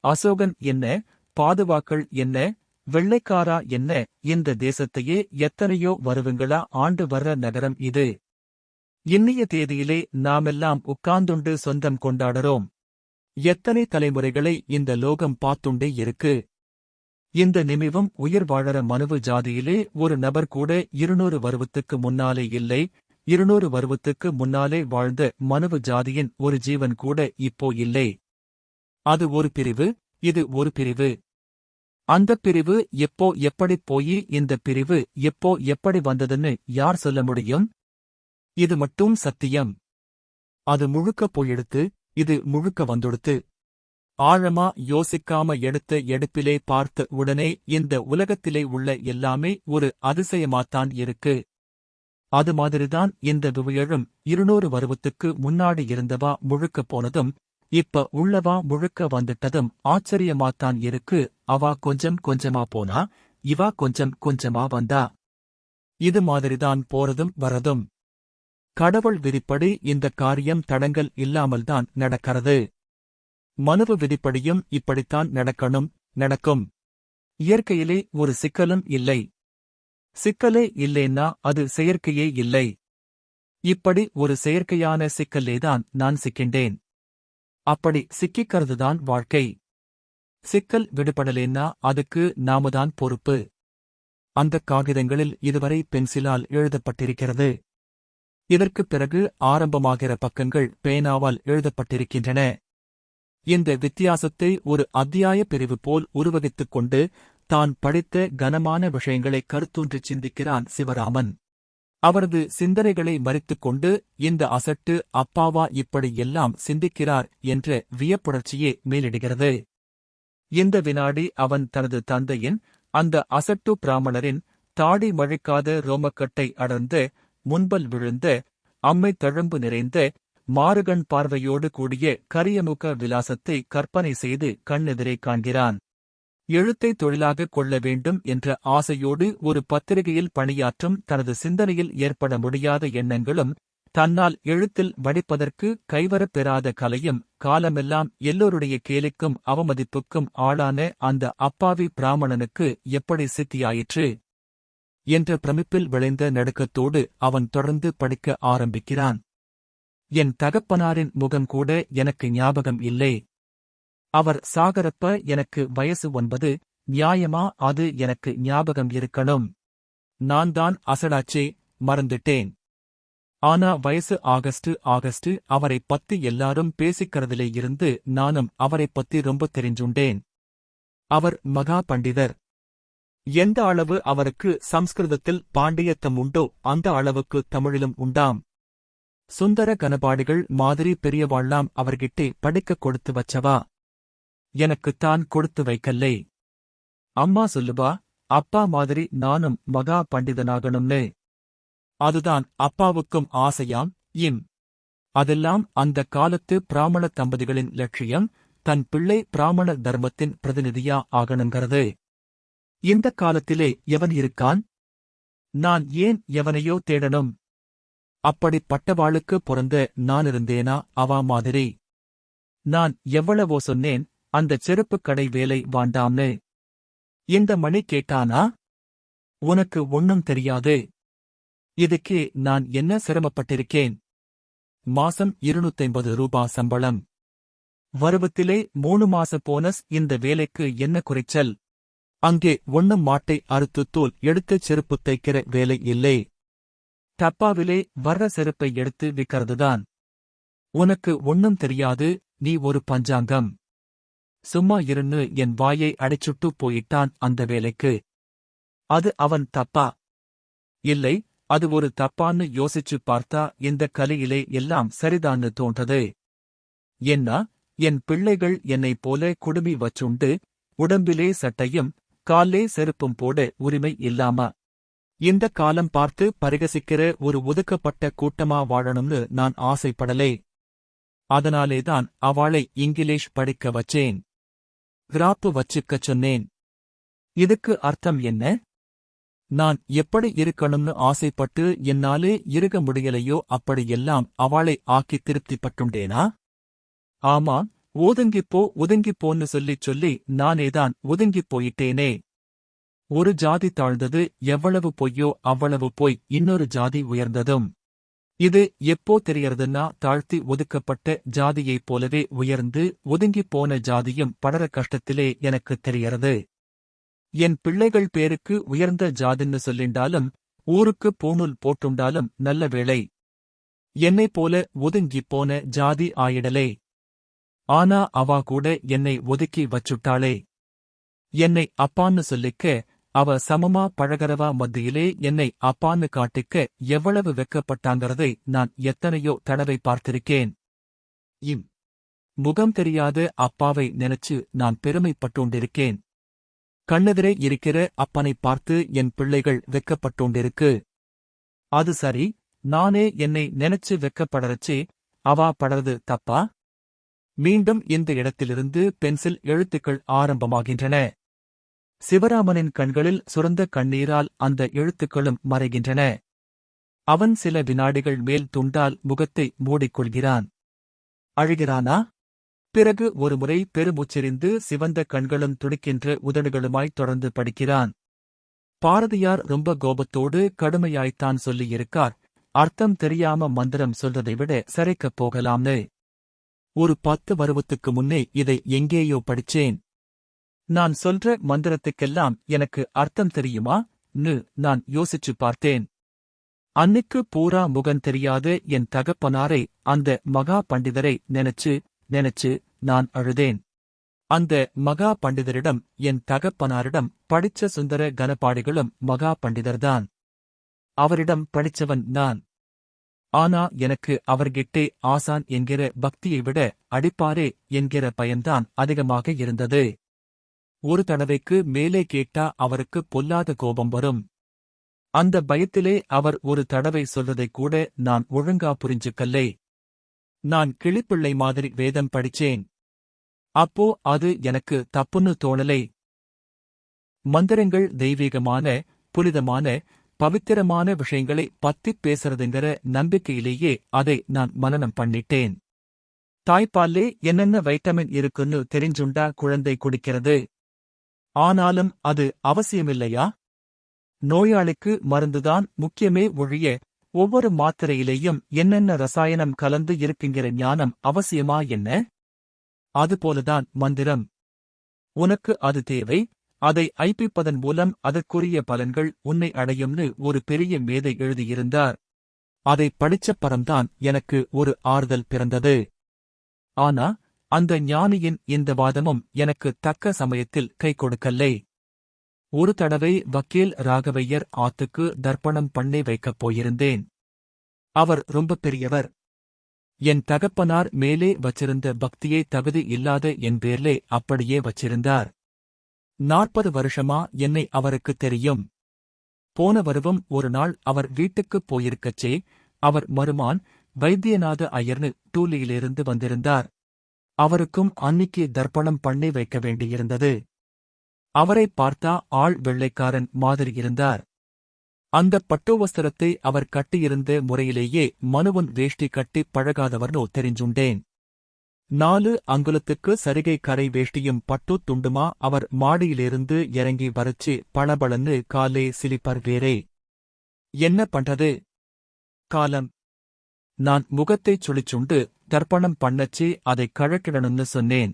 அசோகன் என்ன, பாதுவாக்கள் என்ன, வெள்ளைக்காரா என்ன, இந்த தேசத்தையே எத்தனையோ வருவங்களா ஆண்டு வர்ற நகரம் இது. இன்னிய தேதியிலே நாமெல்லாம் உட்கார்ந்துண்டு சொந்தம் கொண்டாடுறோம். எத்தனை தலைமுறைகளை இந்த லோகம் பார்த்துண்டே இருக்கு. இந்த நிமிவம் உயிர் வாழற மனுவு ஜாதியிலே ஒரு நபர் கூட 200 வருவத்துக்கு முன்னாலே இல்லை. 200 வருவத்துக்கு முன்னாலே வாழ்ந்த மனுவு ஜாதியின் ஒரு ஜீவன் கூட இப்போ இல்லை. அது ஒரு பிரிவு, இது ஒரு பிரிவு. அந்தப் பிரிவு எப்போ எப்படிப் போயி இந்த பிரிவு எப்போ எப்படி வந்ததுன்னு யார் சொல்ல முடியும்? இது மட்டும் சத்தியம். அது முழுக்க போயெடுத்து, இது முழுக்க வந்துடுத்து. ஆழமா யோசிக்காம எடுத்த எடுப்பிலே பார்த்த உடனே இந்த உலகத்திலே உள்ள எல்லாமே ஒரு அதிசயமாத்தான் இருக்கு. அது மாதிரிதான் இந்த விவியழும் 200 வருவத்துக்கு முன்னாடி இருந்தவா முழுக்க போனதும் இப்ப உள்ளவா முழுக்க வந்துட்டதும் ஆச்சரியமாத்தான் இருக்கு. அவா கொஞ்சம் கொஞ்சமா போனா, இவா கொஞ்சம் கொஞ்சமா வந்தா. இது மாதிரிதான் போறதும் வரதும். கடவுள் விதிப்படி இந்த காரியம் தடங்கல் இல்லாமல்தான் நடக்கிறது. மனுவு விதிப்படியும் இப்படித்தான் நடக்கணும், நடக்கும். இயற்கையிலே ஒரு சிக்கலும் இல்லை. சிக்கலே இல்லேன்னா அது செயற்கையே இல்லை. இப்படி ஒரு செயற்கையான சிக்கல்லேதான் நான் சிக்கின்றேன். அப்படி சிக்கிக்கிறதுதான் வாழ்க்கை. சிக்கல் விடுபடலேன்னா அதுக்கு நாமதான் பொறுப்பு. அந்தக் காகிதங்களில் இதுவரை பென்சிலால் எழுதப்பட்டிருக்கிறது. இதற்குப் பிறகு ஆரம்பமாகிற பக்கங்கள் பேனாவால் எழுதப்பட்டிருக்கின்றன. இந்த வித்தியாசத்தை ஒரு அத்தியாய பிரிவு போல் உருவகித்துக் கொண்டு தான் படித்த கனமான விஷயங்களை கருத்தூன்றிச் சிந்திக்கிறான் சிவராமன். அவரது சிந்தனைகளை மறித்துக் கொண்டு இந்த அசட்டு அப்பாவா இப்படி எல்லாம் சிந்திக்கிறார் என்ற வியப்புணர்ச்சியே மேலிடுகிறது. இந்த வினாடி அவன் தனது தந்தையின், அந்த அசட்டு பிராமணரின் தாடி மழைக்காத ரோமக்கட்டை அடர்ந்த, முன்பல் விழுந்த, அம்மை தழும்பு நிறைந்த, மாறுகண் பார்வையோடு கூடிய கரியமுக விலாசத்தை கற்பனை செய்து கண்ணெதிரே காண்கிறான். எழுத்தை தொழிலாகக் கொள்ள வேண்டும் என்ற ஆசையோடு ஒரு பத்திரிகையில் பணியாற்றும் தனது சிந்தனையில் ஏற்பட முடியாத எண்ணங்களும், தன்னால் எழுத்தில் வடிப்பதற்கு கைவரப் பெறாத கலையும் காலமெல்லாம் எல்லோருடைய கேலிக்கும் அவமதிப்புக்கும் ஆளான அந்த அப்பாவி பிராமணனுக்கு எப்படி சித்தியாயிற்று என்ற பிரமிப்பில் விளைந்த நடுக்கத்தோடு அவன் தொடர்ந்து படிக்க ஆரம்பிக்கிறான். என் தகப்பனாரின் முகம் கூட எனக்கு ஞாபகம் இல்லை. அவர் சாகரப்ப எனக்கு வயசு 9. நியாயமா அது எனக்கு ஞாபகம் இருக்கணும். நான் தான் அசடாச்சே, மறந்துட்டேன். ஆனா வயசு ஆகஸ்ட் அவரை பத்தி எல்லாரும் பேசிக்கிறதிலே இருந்து நானும் அவரை பத்தி ரொம்ப தெரிஞ்சுண்டேன். அவர் மகா பண்டிதர். எந்த அளவு அவருக்கு சம்ஸ்கிருதத்தில் பாண்டியத்தம் உண்டோ அந்த அளவுக்கு தமிழிலும் உண்டாம். சுந்தர கனபாடிகள் மாதிரி பெரியவாழ்லாம் அவர்கிட்டே படிக்க கொடுத்து வச்சவா. எனக்குத்தான் கொடுத்து வைக்கல்லே. அம்மா சொல்லுவா, அப்பா மாதிரி நானும் மகா பண்டிதனாகணும்னு. அதுதான் அப்பாவுக்கும் ஆசையாம். அதெல்லாம் அந்த காலத்து பிராமண தம்பதிகளின் லட்சியம். தன் பிள்ளை பிராமண தர்மத்தின் பிரதிநிதியா ஆகணுங்கிறது. இந்த காலத்திலே எவன் இருக்கான்? நான் ஏன் எவனையோ தேடணும்? அப்படிப்பட்டவாளுக்கு பொறந்த நானிருந்தேனா அவா மாதிரி? நான் எவ்வளவோ சொன்னேன், அந்த செருப்புக் கடை வேலை வாண்டாம்னு. இந்த மணி கேட்டானா? உனக்கு ஒண்ணும் தெரியாது. இதுக்கே நான் என்ன சிரமப்பட்டிருக்கேன். மாசம் 250 ரூபா சம்பளம். வருவத்திலே 3 மாச போனஸ். இந்த வேலைக்கு என்ன குறைச்சல்? அங்கே ஒண்ணும் மாட்டை அறுத்து தோல் எடுத்துச் செருப்பு தைக்கிற வேலை இல்லை. டப்பாவிலே வர்ற செருப்பை எடுத்து விக்கிறதுதான். உனக்கு ஒண்ணும் தெரியாது, நீ ஒரு பஞ்சாங்கம். சும்மா இருன்னு என் வாயை அடைச்சுட்டு போயிட்டான் அந்த வேலைக்கு. அது அவன் தப்பா? இல்லை, அது ஒரு தப்பான்னு யோசிச்சு பார்த்தா இந்த கலையிலே எல்லாம் சரிதான்னு தோன்றது. என்ன, என் பிள்ளைகள் என்னைப் போல குடுமி வச்சுண்டு, உடம்பிலே சட்டையும் கால்லே செருப்பும் போட உரிமை இல்லாம இந்த காலம் பார்த்து பரிகசிக்கிற ஒரு ஒதுக்கப்பட்ட கூட்டமா வாழணும்னு நான் ஆசைப்படலே. அதனாலேதான் அவளை இங்கிலீஷ் படிக்க வச்சேன். கிராப்பு வச்சுக்கச் சொன்னேன். இதுக்கு அர்த்தம் என்ன? நான் எப்படி இருக்கணும்னு ஆசைப்பட்டு என்னாலே இருக்க முடியலையோ அப்படியெல்லாம் அவளை ஆக்கி திருப்திப்பட்டுண்டேனா? ஆமா, ஒதுங்கிப்போன்னு சொல்லிச் சொல்லி நானேதான் ஒதுங்கிப் போயிட்டேனே. ஒரு ஜாதி தாழ்ந்தது எவ்வளவு பொய்யோ அவ்வளவு பொய் இன்னொரு ஜாதி உயர்ந்ததும். இது எப்போ தெரியறதுன்னா, தாழ்த்தி ஒதுக்கப்பட்ட ஜாதியைப் போலவே உயர்ந்து ஒதுங்கிப் போன ஜாதியும் படற கஷ்டத்திலே எனக்குத் தெரியறது. என் பிள்ளைகள் பேருக்கு உயர்ந்த ஜாதின்னு சொல்லிண்டாலும் ஊருக்கு பூணூல் போட்டுண்டாலும் நல்ல வேளை. என்னைப் போல ஒதுங்கிப் போன ஜாதி ஆயிடலே. ஆனா அவா கூட என்னை ஒதுக்கி வச்சுட்டாளே. என்னை அப்பான்னு சொல்லிக்க அவ சமமா பழகரவா மத்தியிலே என்னை அப்பான்னு காட்டிக்க எவ்வளவு வெக்கப்பட்டாங்கிறதை நான் எத்தனையோ தடவை பார்த்திருக்கேன். முகம் தெரியாத அப்பாவை நினைச்சு நான் பெருமைப்பட்டுண்டிருக்கேன். கண்ணெதிரே இருக்கிற அப்பனைப் பார்த்து என் பிள்ளைகள் வெக்கப்பட்டுண்டிருக்கு. அது சரி, நானே என்னை நினைச்சு வெக்கப்படறச்சே, அவா படறது தப்பா? மீண்டும் இந்த இடத்திலிருந்து பென்சில் எழுத்துக்கள் ஆரம்பமாகின்றன. சிவராமனின் கண்களில் சுரந்த கண்ணீரால் அந்த எழுத்துக்களும் மறைகின்றன. அவன் சில வினாடிகள் மேல் துண்டால் முகத்தை மூடிக்கொள்கிறான். அழுகிறானா? பிறகு ஒருமுறை பெருமுச்செறிந்து சிவந்த கண்களும் துடிக்கின்ற உதடுகளுமாய் தொடர்ந்து படிக்கிறான். பாரதியார் ரொம்ப கோபத்தோடு கடுமையாய்த்தான் சொல்லியிருக்கார். அர்த்தம் தெரியாம மந்திரம் சொல்றதை விட சிறைக்கப் போகலாம்னு. ஒரு 10 வருவத்துக்கு முன்னே இதை எங்கேயோ படிச்சேன். நான் சொல்ற மந்திரத்துக்கெல்லாம் எனக்கு அர்த்தம் தெரியுமா? நான் யோசிச்சு பார்த்தேன். அன்னிக்கு பூரா முகம் தெரியாத என் தகப்பனாரை, அந்த மகா பண்டிதரை நினைச்சு நான் அழுதேன். அந்த மகா பண்டிதரிடம், என் தகப்பனாரிடம் படிச்ச சுந்தர கனபாடிகளும் மகா பண்டிதர்தான். அவரிடம் படிச்சவன் நான். ஆனா எனக்கு அவர்கிட்டே ஆசான் என்கிற பக்தியை விட அடிப்பாரே என்கிற பயன்தான் அதிகமாக இருந்தது. ஒரு தடவைக்கு மேலே கேட்டா அவருக்கு பொல்லாத கோபம் வரும். அந்த பயத்திலே அவர் ஒரு தடவை சொல்றதைக் கூட நான் ஒழுங்கா புரிஞ்சுக்கல்லே. நான் கிளிப்பிள்ளை மாதிரி வேதம் படிச்சேன். அப்போ அது எனக்கு தப்புன்னு தோணலே. மந்திரங்கள் தெய்வீகமான, புனிதமான, பவித்திரமான விஷயங்களை பத்திப் பேசுறதுங்கிற நம்பிக்கையிலேயே அதை நான் மனனம் பண்ணிட்டேன். தாய்ப்பால்லே என்னென்ன வைட்டமின் இருக்குன்னு தெரிஞ்சுண்டா குழந்தை குடிக்கிறது. ஆனாலும் அது அவசியமில்லையா? நோயாளிக்கு மருந்துதான் முக்கியமே ஒழிய, ஒவ்வொரு மாத்திரையிலேயும் என்னென்ன ரசாயனம் கலந்து இருக்குங்கிற ஞானம் அவசியமா என்ன? அதுபோலதான் மந்திரம். உனக்கு அது தேவை, அதை ஐப்பிப்பதன் மூலம் அதற்குரிய பலன்கள் உன்னை அடையும்னு ஒரு பெரிய மேதை எழுதியிருந்தார். அதை படிச்ச பரம்தான் எனக்கு ஒரு ஆறுதல் பிறந்தது. ஆனா அந்த ஞானியின் இந்த வாதமும் எனக்கு தக்க சமயத்தில் கை கொடுக்கல்லை. ஒரு தடவை வக்கீல் ராகவையர் ஆத்துக்கு தர்ப்பணம் பண்ணி வைக்கப் போயிருந்தேன். அவர் ரொம்ப பெரியவர். என் தகப்பனார் மேலே வச்சிருந்த பக்தியை தகுதி இல்லாத என் பேர்லே அப்படியே வச்சிருந்தார். 40 வருஷமா என்னை அவருக்குத் தெரியும். போன வருவம் ஒரு நாள் அவர் வீட்டுக்குப் போயிருக்கச்சே, அவர் மருமான் வைத்தியநாத ஐயர்னு டூலியிலிருந்து வந்திருந்தார். அவருக்கும் அன்னிக்கு தர்ப்பணம் பண்ணி வைக்க வேண்டியிருந்தது. அவரை பார்த்தா ஆள் வெள்ளைக்காரன் மாதிரி இருந்தார். அந்த பட்டுவஸ்திரத்தை அவர் கட்டியிருந்த முறையிலேயே மனுவன் வேஷ்டி கட்டிப் பழகாதவர்னோ தெரிஞ்சுண்டேன். 4 அங்குலத்துக்கு சரிகை கரை வேஷ்டியும் பட்டுத் துண்டுமா அவர் மாடியிலிருந்து இறங்கி வரச்சு பளபளன்னு காலே சிலிப்பர் வேறே. என்ன பண்றது? காலம். நான் முகத்தைச் சுளிச்சுண்டு தர்ப்பணம் பண்ணச்சு அதை கழக்கிடணும்னு சொன்னேன்.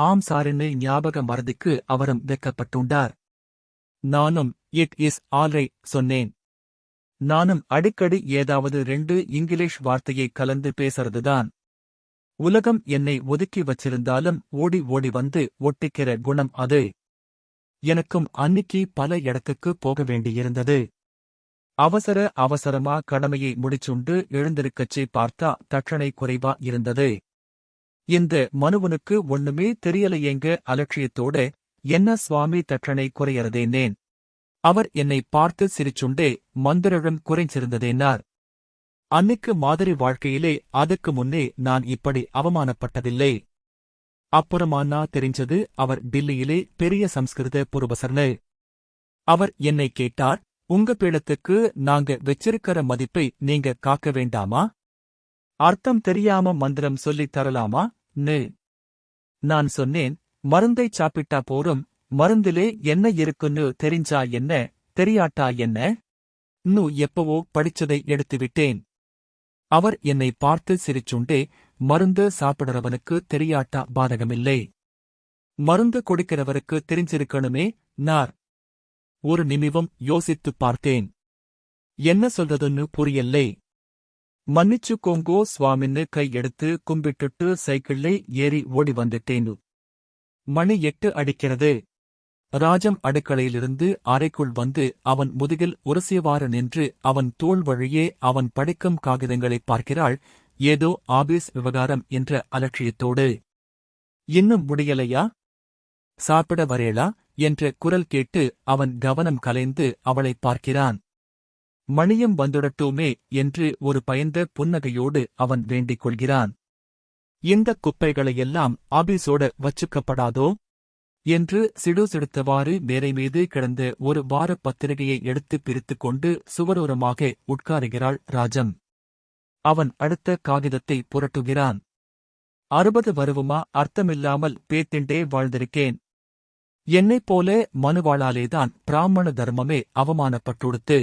ஆம் சாரின்னு ஞாபக மறதிக்கு அவரும் வெக்கப்பட்டுண்டார். நானும் இட் இஸ் ஆல்ரைட் சொன்னேன். நானும் அடிக்கடி ஏதாவது 2 இங்கிலீஷ் வார்த்தையை கலந்து பேசறதுதான். உலகம் என்னை ஒதுக்கி வச்சிருந்தாலும் ஓடி ஓடி வந்து ஒட்டிக்கிற குணம் அது. எனக்கும் அன்னிக்கு பல இடத்துக்கு போக வேண்டியிருந்தது. அவசர அவசரமா கடமையை முடிச்சுண்டு எழுந்திருக்கச்சே பார்த்தா தட்சணை குறைவா இருந்தது. இந்த மனுவனுக்கு ஒண்ணுமே தெரியலையேங்க அலட்சியத்தோட, என்ன சுவாமி தட்சணை குறையறதேனேன். அவர் என்னை பார்த்து சிரிச்சுண்டே மந்திரழும் குறைஞ்சிருந்ததேனார். அன்னிக்கு மாதிரி வாழ்க்கையிலே அதுக்கு முன்னே நான் இப்படி அவமானப்பட்டதில்லை. அப்புறமானா தெரிஞ்சது அவர் டில்லியிலே பெரிய சம்ஸ்கிருத புரொபசர்னு. அவர் என்னை கேட்டார், உங்க பீடத்துக்கு நாங்க வெச்சிருக்கிற மதிப்பை நீங்க காக்க வேண்டாமா? அர்த்தம் தெரியாம மந்திரம் சொல்லித் தரலாமா ன்னு. நான் சொன்னேன், மருந்தைச் சாப்பிட்டா போரும், மருந்திலே என்ன இருக்குன்னு தெரிஞ்சா என்ன, தெரியாட்டா என்ன? எப்பவோ படிச்சதை எடுத்துவிட்டேன். அவர் என்னை பார்த்து சிரிச்சுண்டே, மருந்து சாப்பிடுறவனுக்கு தெரியாட்டா பாதகமில்லை, மருந்து கொடுக்கிறவருக்கு தெரிஞ்சிருக்கணுமே நார். ஒரு நிமிவம் யோசித்துப் பார்த்தேன். என்ன சொல்றதுன்னு புரியல்லை. மன்னிச்சுக்கோங்கோ சுவாமின்னு கை எடுத்து கும்பிட்டுட்டு சைக்கிளை ஏறி ஓடி வந்துட்டேனு. மணி 8 அடிக்கிறது. ராஜம் அடுக்களையிலிருந்து அறைக்குள் வந்து அவன் முதுகில் உரசியவாறு நின்று அவன் தோள் வழியே அவன் படிக்கும் காகிதங்களைப் பார்க்கிறாள், ஏதோ ஆபீஸ் விவகாரம் என்ற அலட்சியத்தோடு. இன்னும் முடியலையா? சாப்பிட வரேளா என்ற குரல் கேட்டு அவன் கவனம் கலைந்து அவளைப் பார்க்கிறான். மணியம் வந்துடட்டுமே என்று ஒரு பயந்த புன்னகையோடு அவன் வேண்டிக் கொள்கிறான். இந்தக் குப்பைகளையெல்லாம் ஆபீஸோட வச்சுக்கப்படாதோ என்று சிடுசிடுத்தவாறு மேரை மீது கிடந்த ஒரு வாரப் பத்திரிகையை எடுத்துப் பிரித்துக் கொண்டு சுவரோரமாக உட்காருகிறாள் ராஜம். அவன் அடுத்த காகிதத்தை புரட்டுகிறான். 60 வருவமா அர்த்தமில்லாமல் பேத்திண்டே வாழ்ந்திருக்கேன். என்னைப் போல மனுவாளாலேதான் பிராமண தர்மமே அவமானப்பட்டுடுத்து.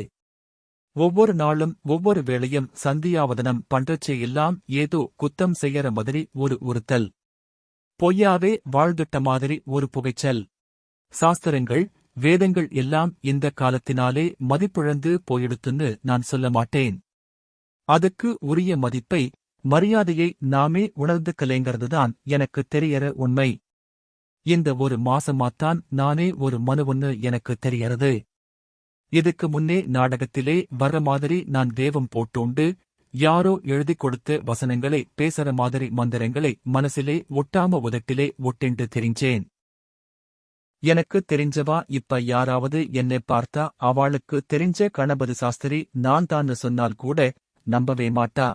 ஒவ்வொரு நாளும் ஒவ்வொரு வேளையும் சந்தியாவதனம் பண்றச்சே எல்லாம் ஏதோ குத்தம் செய்யற மாதிரி ஒரு உறுத்தல். பொய்யாவே வாழ்ந்துட்ட மாதிரி ஒரு புகைச்சல். சாஸ்திரங்கள், வேதங்கள் எல்லாம் இந்த காலத்தினாலே மதிப்பிழந்து போயிடுத்துன்னு நான் சொல்ல மாட்டேன். அதுக்கு உரிய மதிப்பை, மரியாதையை நாமே உணர்ந்துக்கலேங்கிறதுதான் எனக்கு தெரியற உண்மை. இந்த ஒரு மாசமாத்தான் நானே ஒரு மனுவன்னு எனக்கு தெரியறது. இதுக்கு முன்னே நாடகத்திலே வர்ற மாதிரி நான் வேவம் போட்டோண்டு, யாரோ எழுதிக் கொடுத்த வசனங்களை பேசற மாதிரி மந்திரங்களை மனசிலே ஒட்டாம உதட்டிலே ஒட்டிண்டு தெரிஞ்சேன். எனக்கு தெரிஞ்சவா இப்ப யாராவது என்னை பார்த்தா அவளுக்கு தெரிஞ்ச கணபதி சாஸ்திரி நான் தான்னு சொன்னால் கூட நம்பவே மாட்டா.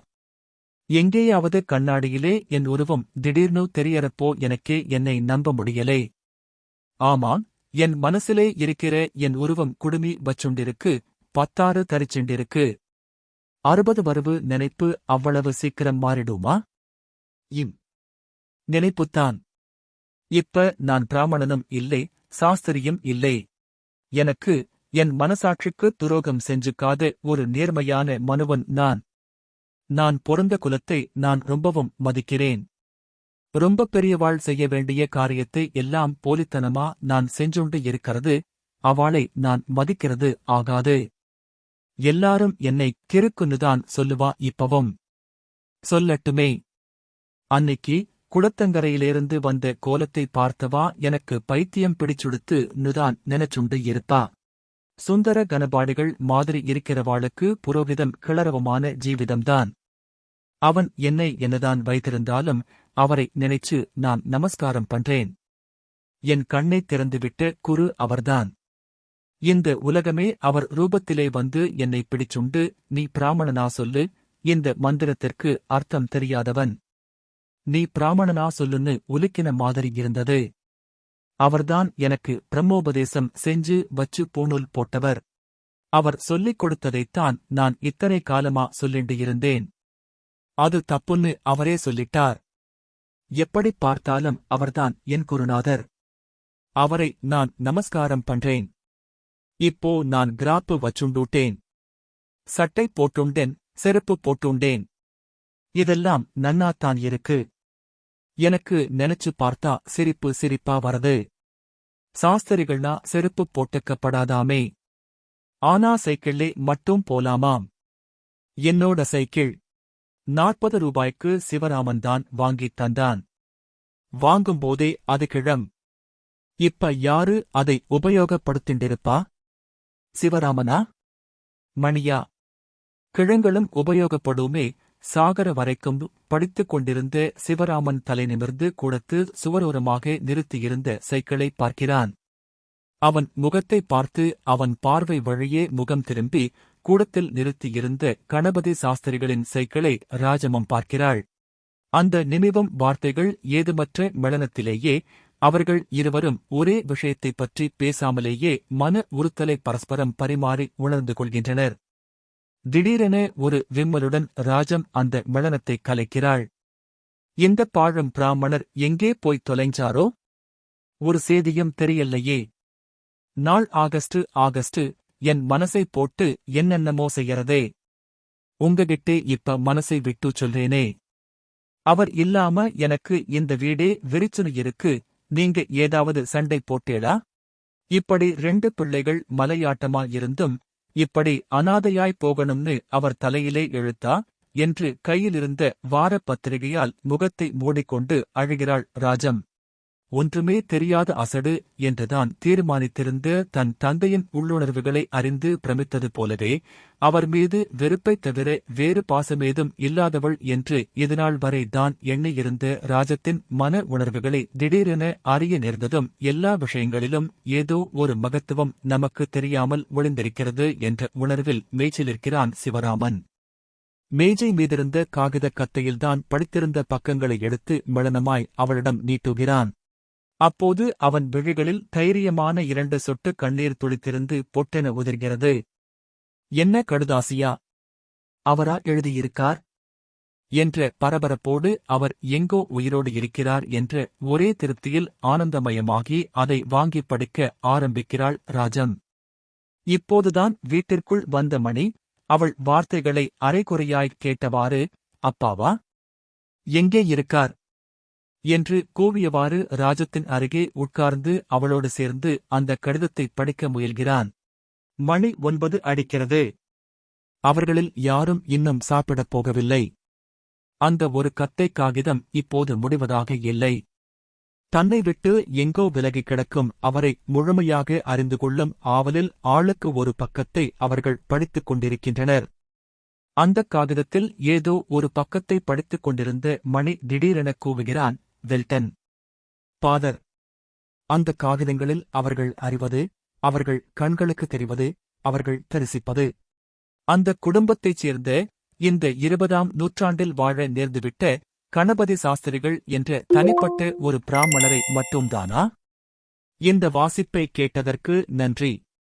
எங்கேயாவது கண்ணாடியிலே என் உருவம் திடீர்னு தெரியறப்போ எனக்கே என்னை நம்ப முடியலே. ஆமாம், என் மனசிலே இருக்கிற என் உருவம் குடுமி வச்சுண்டிருக்கு, 16 தரிச்சுண்டிருக்கு. 60 வருவு நினைப்பு அவ்வளவு சீக்கிரம் மாறிடுமா? நினைப்புத்தான். இப்ப நான் பிராமணனும் இல்லை, சாஸ்திரியும் இல்லை. எனக்கு, என் மனசாட்சிக்கு துரோகம் செஞ்சுக்காத ஒரு நேர்மையான மனுவன் நான். நான் பொருந்த குலத்தை நான் ரொம்பவும் மதிக்கிறேன். ரொம்ப பெரியவாள் செய்ய வேண்டிய காரியத்தை எல்லாம் போலித்தனமா நான் செஞ்சுண்டு இருக்கிறது, அவளை நான் மதிக்கிறது ஆகாது. எல்லாரும் என்னை கிறுக்குன்னுதான் சொல்லுவா இப்பவும். சொல்லட்டுமே. அன்னிக்கு குளத்தங்கரையிலிருந்து வந்த கோலத்தை பார்த்தவா எனக்கு பைத்தியம் பிடிச்சுடுத்து நுதான் நினைச்சுண்டு இருப்பா. சுந்தர கனபாடிகள் மாதிரி இருக்கிறவாளுக்கு புரோகிதம் கிளறவமான ஜீவிதம்தான். அவன் என்னை என்னதான் வைத்திருந்தாலும் அவரை நினைச்சு நான் நமஸ்காரம் பண்றேன். என் கண்ணைத் திறந்துவிட்ட குரு அவர்தான். இந்த உலகமே அவர் ரூபத்திலே வந்து என்னை பிடிச்சுண்டு, நீ பிராமணனா சொல்லு, இந்த மந்திரத்திற்கு அர்த்தம் தெரியாதவன், நீ பிராமணனா சொல்லுன்னு உலுக்கின மாதிரி இருந்தது. அவர்தான் எனக்கு பிரம்மோபதேசம் செஞ்சு வச்சு பூணூல் போட்டவர். அவர் சொல்லிக் கொடுத்ததைத்தான் நான் இத்தனை காலமா சொல்லிண்டு இருந்தேன். அது தப்புன்னு அவரே சொல்லிட்டார். எப்படிப் பார்த்தாலும் அவர்தான் என் குருநாதர். அவரை நான் நமஸ்காரம் பண்றேன். இப்போ நான் கிராப்பு வச்சுண்டூட்டேன். சட்டை போட்டுண்டேன், செருப்பு போட்டுண்டேன். இதெல்லாம் நன்னாத்தான் இருக்கு. எனக்கு நினைச்சு பார்த்தா சிரிப்பா வரது. சாஸ்திரிகள்னா செருப்பு போட்டுக்கப்படாதாமே. ஆனா சைக்கிளே மட்டும் போலாமாம். என்னோட சைக்கிள் 40 ரூபாய்க்கு சிவராமன்தான் வாங்கித் தந்தான். வாங்கும்போதே அது கிழம். இப்ப யாரு அதை உபயோகப்படுத்திண்டிருப்பா? சிவராமனா? மணியா? கிழங்களும் உபயோகப்படுமே. சாகர வரைக்கும் படித்துக் கொண்டிருந்த சிவராமன் தலை நிமிர்ந்து கூடத்து சுவரோரமாக நிறுத்தியிருந்த சைக்கிளை பார்க்கிறான். அவன் முகத்தை பார்த்து அவன் பார்வை வழியே முகம் திரும்பி கூடத்தில் நிறுத்தியிருந்த கணபதி சாஸ்திரிகளின் சைக்கிளை ராஜமம் பார்க்கிறாள். அந்த நிமிவம் வார்த்தைகள் ஏதுமற்ற மெளனத்திலேயே அவர்கள் இருவரும் ஒரே விஷயத்தைப் பற்றி பேசாமலேயே மன உறுத்தலை பரஸ்பரம் பரிமாறி உணர்ந்து கொள்கின்றனர். திடீரென ஒரு விம்மலுடன் ராஜம் அந்த மெளனத்தை கலைக்கிறாள். இந்த பாழும் பிராமணர் எங்கே போய்த் தொலைஞ்சாரோ? ஒரு சேதியும் தெரியலையே. நாள் ஆகஸ்ட் என் மனசை போட்டு என்னென்னமோ செய்யறதே. உங்ககிட்டே இப்ப மனசை விட்டு சொல்றேனே. அவர் இல்லாம எனக்கு இந்த வீடே வெறிச்சுனு இருக்கு. நீங்க ஏதாவது சண்டை போட்டேடா? இப்படி 2 பிள்ளைகள் மலையாட்டமா இருந்தும் இப்படி அனாதையாய் போகணும்னு அவர் தலையிலே எழுத்தா என்று கையிலிருந்த வார பத்திரிகையால் முகத்தை மூடிக்கொண்டு அழுகிறாள் ராஜம். ஒன்றுமே தெரியாத அசடு என்றுதான் தீர்மானித்திருந்த தன் தந்தையின் உள்ளுணர்வுகளை அறிந்து பிரமித்தது போலவே அவர் மீது வெறுப்பைத் தவிர வேறு பாசமேதும் இல்லாதவள் என்று இதுநாள் வரை தான் எண்ணியிருந்த ராஜத்தின் மன உணர்வுகளை திடீரென அறிய நேர்ந்ததும் எல்லா விஷயங்களிலும் ஏதோ ஒரு மகத்துவம் நமக்கு தெரியாமல் ஒளிந்திருக்கிறது என்ற உணர்வில் மேய்ச்சிலிருக்கிறான் சிவராமன். மேஜை மீதிருந்த காகிதக் கத்தையில்தான் படித்திருந்த பக்கங்களை எடுத்து மெளனமாய் அவளிடம் நீட்டுகிறான். அப்போது அவன் விழிகளில் தைரியமான 2 சொட்டு கண்ணீர் துளித்திருந்து பொட்டென உதிர்கிறது. என்ன கடுதாசியா? அவரா எழுதியிருக்கார்? என்ற பரபரப்போடு அவர் எங்கோ உயிரோடு இருக்கிறார் என்ற ஒரே திருப்தியில் ஆனந்தமயமாகி அதை வாங்கிப் படிக்க ஆரம்பிக்கிறாள் ராஜம். இப்போதுதான் வீட்டிற்குள் வந்த மணி அவள் வார்த்தைகளை அரைகுறையாய்க் கேட்டவாறு, அப்பாவா? எங்கே இருக்கார்? என்று கூவியவாறு ராஜத்தின் அருகே உட்கார்ந்து அவளோடு சேர்ந்து அந்த கடிதத்தை படிக்க முயல்கிறான். மணி 9 அடிக்கிறது. அவர்களில் யாரும் இன்னும் சாப்பிடப் போகவில்லை. அந்த ஒரு கத்தை காகிதம் இப்போது முடிவதாக இல்லை. தன்னை விட்டு எங்கோ விலகிக் கிடக்கும் அவரை முழுமையாக அறிந்து கொள்ளும் ஆவலில் ஆளுக்கு ஒரு பக்கத்தை அவர்கள் படித்துக் கொண்டிருக்கின்றனர். அந்தக் காகிதத்தில் ஏதோ ஒரு பக்கத்தை படித்துக் கொண்டிருந்த மணி திடீரெனக் கூவுகிறான், வெல்டன் பாதர். அந்த காகிதங்களில் அவர்கள் அறிவது, அவர்கள் கண்களுக்கு தெரிவது, அவர்கள் தரிசிப்பது, அந்த குடும்பத்தைச் சேர்ந்த இந்த 20ஆம் நூற்றாண்டில் வாழ நேர்ந்துவிட்ட கணபதி சாஸ்திரிகள் என்ற தனிப்பட்ட ஒரு பிராமணரை மட்டும்தானா? இந்த வாசிப்பை கேட்டதற்கு நன்றி.